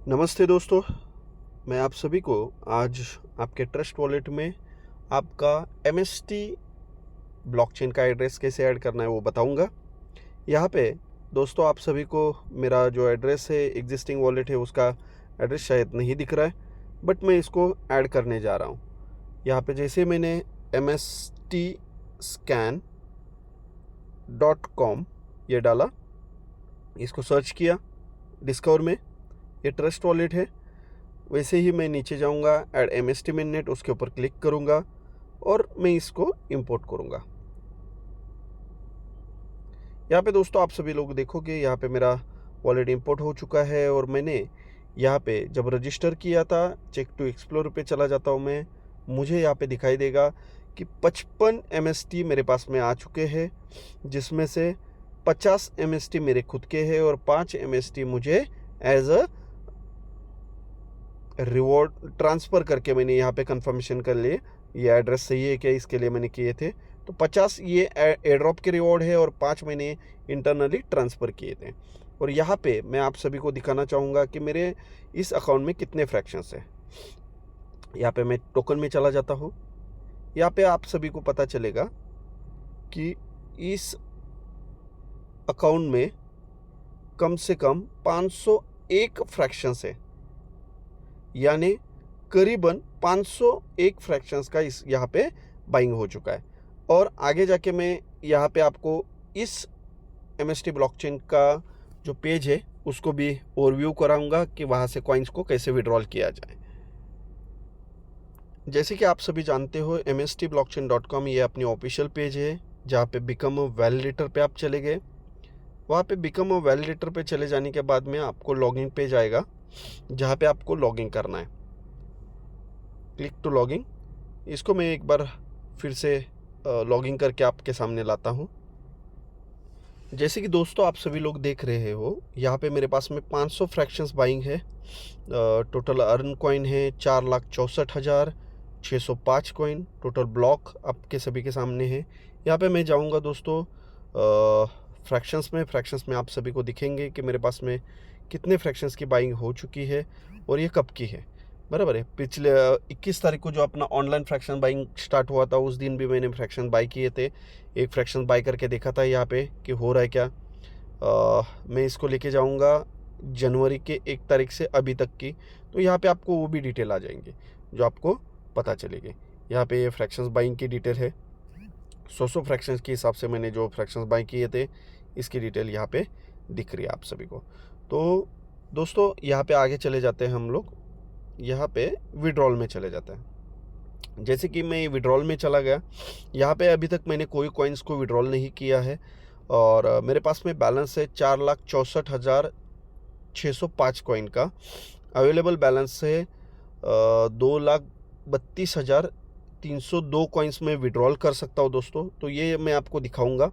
नमस्ते दोस्तों, मैं आप सभी को आज आपके ट्रस्ट वॉलेट में आपका MST ब्लॉकचेन का एड्रेस कैसे ऐड करना है वो बताऊंगा। यहाँ पे दोस्तों आप सभी को मेरा जो एड्रेस है एग्जिस्टिंग वॉलेट है उसका एड्रेस शायद नहीं दिख रहा है, बट मैं इसको ऐड करने जा रहा हूँ। यहाँ पे जैसे मैंने mstscan.com ये डाला, इसको सर्च किया, डिस्कवर में ये ट्रस्ट वॉलेट है। वैसे ही मैं नीचे जाऊंगा, ऐड MST मिननेट, उसके ऊपर क्लिक करूंगा और मैं इसको इंपोर्ट करूंगा। यहाँ पे दोस्तों आप सभी लोग देखोगे यहाँ पे मेरा वॉलेट इंपोर्ट हो चुका है और मैंने यहाँ पे जब रजिस्टर किया था, चेक टू एक्सप्लोर पे चला जाता हूँ मैं, मुझे यहाँ पे दिखाई देगा कि 55 MST मेरे पास में आ चुके हैं, जिसमें से 50 MST मेरे खुद के हैं और 5 MST मुझे एज अ रिवॉर्ड ट्रांसफ़र करके मैंने यहाँ पे कंफर्मेशन कर लिए ये एड्रेस सही है क्या, इसके लिए मैंने किए थे। तो 50 ये एयर ड्रॉप के रिवॉर्ड है और 5 मैंने इंटरनली ट्रांसफ़र किए थे। और यहाँ पे मैं आप सभी को दिखाना चाहूँगा कि मेरे इस अकाउंट में कितने फ्रैक्शंस हैं। यहाँ पे मैं टोकन में चला जाता हूँ। यहाँ पे आप सभी को पता चलेगा कि इस अकाउंट में कम से कम 501 फ्रैक्शंस है, यानी करीबन 501 फ्रैक्शंस का इस यहाँ पे बाइंग हो चुका है। और आगे जाके मैं यहाँ पे आपको इस MST ब्लॉकचेन का जो पेज है उसको भी ओवरव्यू कराऊंगा कि वहाँ से कॉइन्स को कैसे विड्रॉल किया जाए। जैसे कि आप सभी जानते हो mstblockchain.com ये अपनी ऑफिशियल पेज है, जहाँ पे बिकम अ वैलिडेटर पे आप चले गए। वहाँ पे बिकम अ वैलिडेटर पे चले जाने के बाद में आपको लॉगिन पेज आएगा, जहाँ पे आपको लॉगिन करना है। क्लिक टू लॉगिन, इसको मैं एक बार फिर से लॉगिन करके आपके सामने लाता हूँ। जैसे कि दोस्तों आप सभी लोग देख रहे हो, यहाँ पे मेरे पास में 500 फ्रैक्शंस बाइंग है। टोटल अर्न कॉइन है 4,64,605 कॉइन। टोटल ब्लॉक आपके सभी के सामने है। यहाँ पे मैं जाऊँगा दोस्तों फ्रैक्शंस में आप सभी को दिखेंगे कि मेरे पास में कितने फ्रैक्शंस की बाइंग हो चुकी है और ये कब की है। बराबर है, पिछले 21 तारीख को जो अपना ऑनलाइन फ्रैक्शन बाइंग स्टार्ट हुआ था उस दिन भी मैंने फ्रैक्शन बाई किए थे। एक फ्रैक्शन बाई करके देखा था यहाँ पे कि हो रहा है क्या। मैं इसको लेके जाऊँगा जनवरी के 1 तारीख से अभी तक की, तो यहाँ पे आपको वो भी डिटेल आ जाएंगे जो आपको पता चलेगी। यहाँ पे ये फ्रैक्शंस बाइंग की डिटेल है, 100 फ्रैक्शंस के हिसाब से मैंने जो फ्रैक्शंस बाई किए थे इसकी डिटेल यहाँ पे दिख रही है आप सभी को। तो दोस्तों यहाँ पे आगे चले जाते हैं हम लोग, यहाँ पे विड्रॉल में चले जाते हैं। जैसे कि मैं विड्रॉल में चला गया, यहाँ पे अभी तक मैंने कोई कॉइन्स को विड्रॉल नहीं किया है और मेरे पास में बैलेंस है 4,64,605 कॉइन का। अवेलेबल बैलेंस है 2,32,302 कॉइन्स में विड्रॉल कर सकता हूँ दोस्तों। तो ये मैं आपको दिखाऊंगा।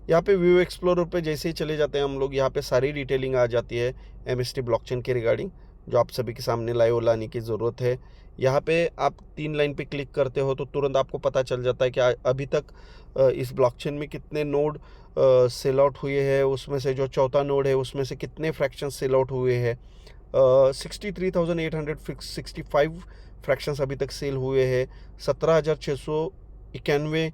यहाँ पे व्यू एक्सप्लोरर पे जैसे ही चले जाते हैं हम लोग, यहाँ पे सारी डिटेलिंग आ जाती है MST ब्लॉकचेन के रिगार्डिंग, जो आप सभी के सामने लाइव लाने की ज़रूरत है। यहाँ पे आप 3 लाइन पे क्लिक करते हो तो तुरंत आपको पता चल जाता है कि अभी तक इस ब्लॉकचेन में कितने नोड सेल आउट हुए हैं, उसमें से जो चौथा नोड है उसमें से कितने फ्रैक्शन सेल आउट हुए हैं। 63,865 फ्रैक्शंस अभी तक सेल हुए हैं। 17,691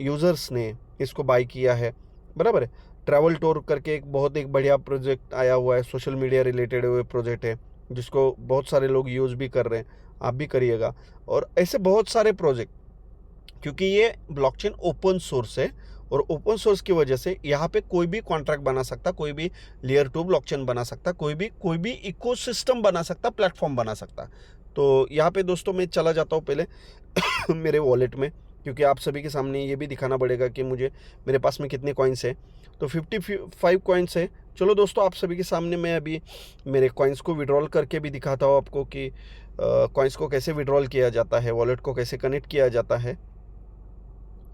यूज़र्स ने इसको बाई किया है। बराबर है। ट्रैवल टूर करके एक बढ़िया प्रोजेक्ट आया हुआ है, सोशल मीडिया रिलेटेड हुए प्रोजेक्ट है, जिसको बहुत सारे लोग यूज़ भी कर रहे हैं, आप भी करिएगा। और ऐसे बहुत सारे प्रोजेक्ट, क्योंकि ये ब्लॉकचेन ओपन सोर्स है और ओपन सोर्स की वजह से यहाँ पे कोई भी कॉन्ट्रैक्ट बना सकता, कोई भी लेयर 2 ब्लॉकचेन बना सकता, कोई भी इकोसिस्टम बना सकता, प्लेटफॉर्म बना सकता। तो यहाँ पे दोस्तों मैं चला जाता हूँ पहले मेरे वॉलेट में, क्योंकि आप सभी के सामने ये भी दिखाना पड़ेगा कि मेरे पास में कितने कॉइन्स हैं। तो 55 कॉइन्स है। चलो दोस्तों आप सभी के सामने मैं अभी मेरे कॉइन्स को विड्रॉल करके भी दिखाता हूँ आपको कि कॉइन्स को कैसे विड्रॉल किया जाता है, वॉलेट को कैसे कनेक्ट किया जाता है।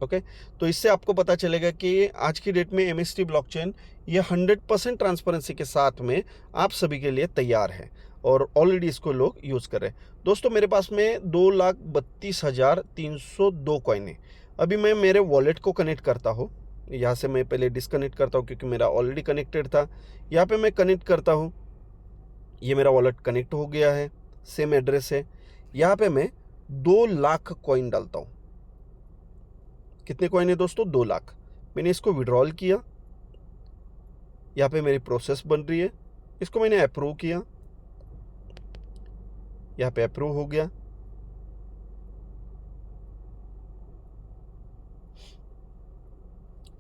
ओके, तो इससे आपको पता चलेगा कि आज की डेट में MST ब्लॉकचेन ये 100% ट्रांसपेरेंसी के साथ में आप सभी के लिए तैयार है और ऑलरेडी इसको लोग यूज़ कर रहे हैं। दोस्तों मेरे पास में 2,32,302 कॉइन है। अभी मैं मेरे वॉलेट को कनेक्ट करता हूँ। यहाँ से मैं पहले डिस्कनेक्ट करता हूँ क्योंकि मेरा ऑलरेडी कनेक्टेड था। यहाँ पे मैं कनेक्ट करता हूँ ये मेरा वॉलेट कनेक्ट हो गया है, सेम एड्रेस है। यहाँ पे मैं 2 लाख कॉइन डालता हूँ। कितने कॉइन है दोस्तों? 2 लाख। मैंने इसको विड्रॉल किया, यहाँ पे मेरी प्रोसेस बन रही है, इसको मैंने अप्रूव किया, यहाँ पे अप्रूव हो गया।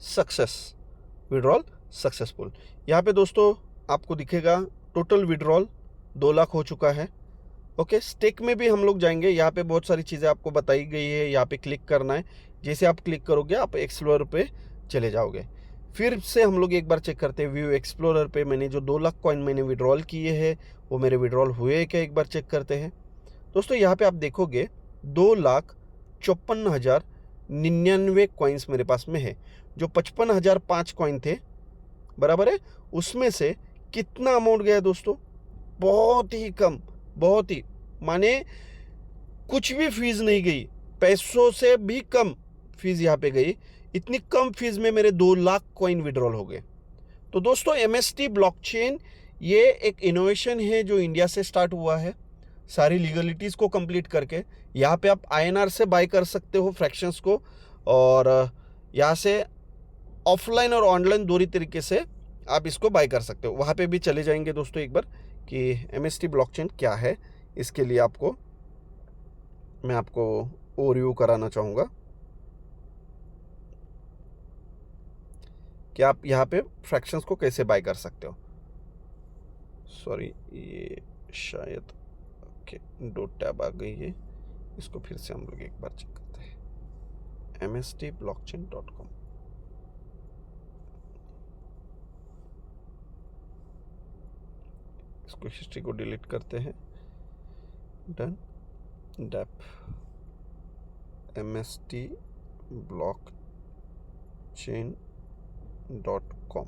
Success, withdrawal successful. यहाँ पे दोस्तों आपको दिखेगा टोटल विड्रॉल 2 लाख हो चुका है। ओके, स्टेक में भी हम लोग जाएंगे। यहाँ पे बहुत सारी चीज़ें आपको बताई गई है, यहाँ पे क्लिक करना है। जैसे आप क्लिक करोगे आप एक्सप्लोरर पे चले जाओगे। फिर से हम लोग एक बार चेक करते हैं व्यू एक्सप्लोरर पे। मैंने जो 2 लाख कॉइन मैंने विड्रॉल किए हैं वो मेरे विड्रॉल हुए क्या, एक बार चेक करते हैं। दोस्तों यहाँ पे आप देखोगे 2,54,099 कॉइन्स मेरे पास में है। जो 55,005 कॉइन थे, बराबर है, उसमें से कितना अमाउंट गया दोस्तों? बहुत ही कम, बहुत ही, माने कुछ भी फीस नहीं गई, पैसों से भी कम फीस यहाँ पे गई। इतनी कम फीस में मेरे 2 लाख कॉइन विड्रॉल हो गए। तो दोस्तों MST ब्लॉकचेन ये एक इनोवेशन है जो इंडिया से स्टार्ट हुआ है, सारी लीगलिटीज़ को कंप्लीट करके। यहाँ पे आप INR से बाय कर सकते हो फ्रैक्शंस को, और यहाँ से ऑफलाइन और ऑनलाइन दोनों तरीके से आप इसको बाय कर सकते हो। वहाँ पे भी चले जाएंगे दोस्तों एक बार कि MST ब्लॉकचेन क्या है। इसके लिए मैं आपको ओवरव्यू कराना चाहूँगा कि आप यहाँ पे फ्रैक्शंस को कैसे बाय कर सकते हो। सॉरी, ये शायद ओके डॉट टैब आ गई है, इसको फिर से हम लोग एक बार चेक करते हैं। mstblockchain.com। इसको हिस्ट्री को डिलीट करते हैं। डन, डेप mstblockchain.com,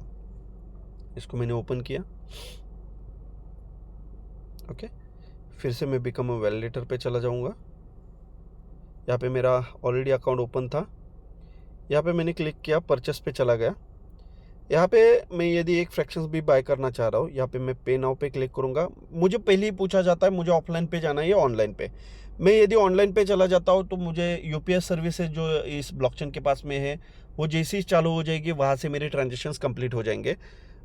इसको मैंने ओपन किया। ओके, फिर से मैं बिकम अ वैलिडेटर पे चला जाऊंगा। यहाँ पे मेरा ऑलरेडी अकाउंट ओपन था, यहाँ पे मैंने क्लिक किया, परचेस पे चला गया। यहाँ पे मैं यदि एक फ्रैक्शंस भी बाय करना चाह रहा हूँ, यहाँ पे मैं पे नाउ पे क्लिक करूँगा। मुझे पहले ही पूछा जाता है मुझे ऑफलाइन पे जाना है या ऑनलाइन पे। मैं यदि ऑनलाइन पे चला जाता हूँ तो मुझे UPI सर्विसेज जो इस ब्लॉकचेन के पास में है वो जैसे ही चालू हो जाएगी, वहाँ से मेरे ट्रांजेक्शन्स कंप्लीट हो जाएंगे।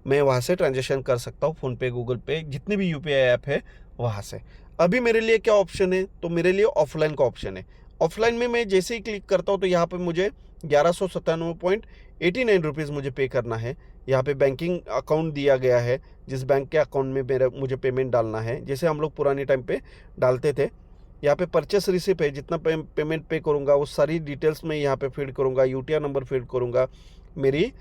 मैं वहाँ से ट्रांजेक्शन कर सकता हूँ, फ़ोनपे, गूगल पे, जितने भी UPI ऐप है वहाँ से। अभी मेरे लिए क्या ऑप्शन है? तो मेरे लिए ऑफलाइन का ऑप्शन है। ऑफलाइन में मैं जैसे ही क्लिक करता हूँ तो यहाँ पर मुझे 1197.89 रुपीज़ मुझे पे करना है। यहाँ पे बैंकिंग अकाउंट दिया गया है, जिस बैंक के अकाउंट में मुझे पेमेंट डालना है, जैसे हम लोग पुराने टाइम पे डालते थे। यहाँ पे परचेस रिसिप्ट है, जितना पेमेंट पे करूँगा वो सारी डिटेल्स मैं यहाँ पे फीड करूँगा, UTR नंबर फीड करूँगा, मेरी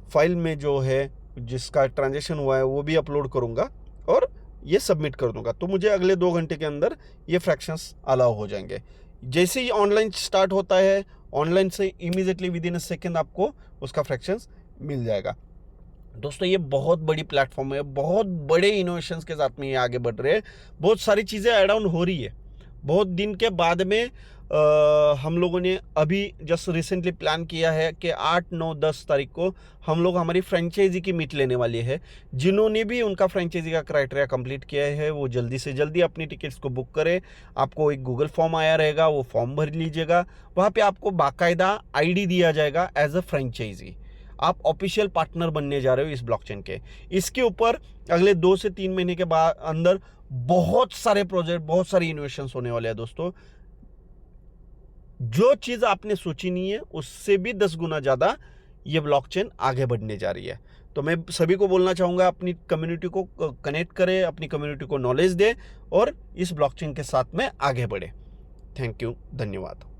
फाइल में जो है जिसका ट्रांजेक्शन हुआ है वो भी अपलोड करूँगा और ये सबमिट कर दूँगा। तो मुझे अगले 2 घंटे के अंदर ये फ्रैक्शंस अलाउ हो जाएंगे। जैसे ही ऑनलाइन स्टार्ट होता है, ऑनलाइन से इमीडिएटली विदिन अ सेकेंड आपको उसका फ्रैक्शंस मिल जाएगा। दोस्तों ये बहुत बड़ी प्लेटफॉर्म है, बहुत बड़े इनोवेशंस के साथ में ये आगे बढ़ रहे हैं। बहुत सारी चीज़ें ऐड ऑन हो रही है। बहुत दिन के बाद में हम लोगों ने अभी जस्ट रिसेंटली प्लान किया है कि 8, 9, 10 तारीख को हम लोग हमारी फ्रेंचाइजी की मीट लेने वाली है। जिन्होंने भी उनका फ्रेंचाइजी का क्राइटेरिया कंप्लीट किया है वो जल्दी से जल्दी अपनी टिकट्स को बुक करें। आपको एक गूगल फॉर्म आया रहेगा, वो फॉर्म भर लीजिएगा। वहाँ पे आपको बाकायदा ID दिया जाएगा एज अ फ्रेंचाइजी। आप ऑफिशियल पार्टनर बनने जा रहे हो इस ब्लॉकचेन के। इसके ऊपर अगले 2 से 3 महीने के बाद अंदर बहुत सारे प्रोजेक्ट, बहुत सारी इनोवेशंस होने वाले हैं दोस्तों। जो चीज़ आपने सोची नहीं है उससे भी 10 गुना ज़्यादा ये ब्लॉकचेन आगे बढ़ने जा रही है। तो मैं सभी को बोलना चाहूँगा अपनी कम्युनिटी को कनेक्ट करें, अपनी कम्युनिटी को नॉलेज दें और इस ब्लॉकचेन के साथ में आगे बढ़े। थैंक यू, धन्यवाद।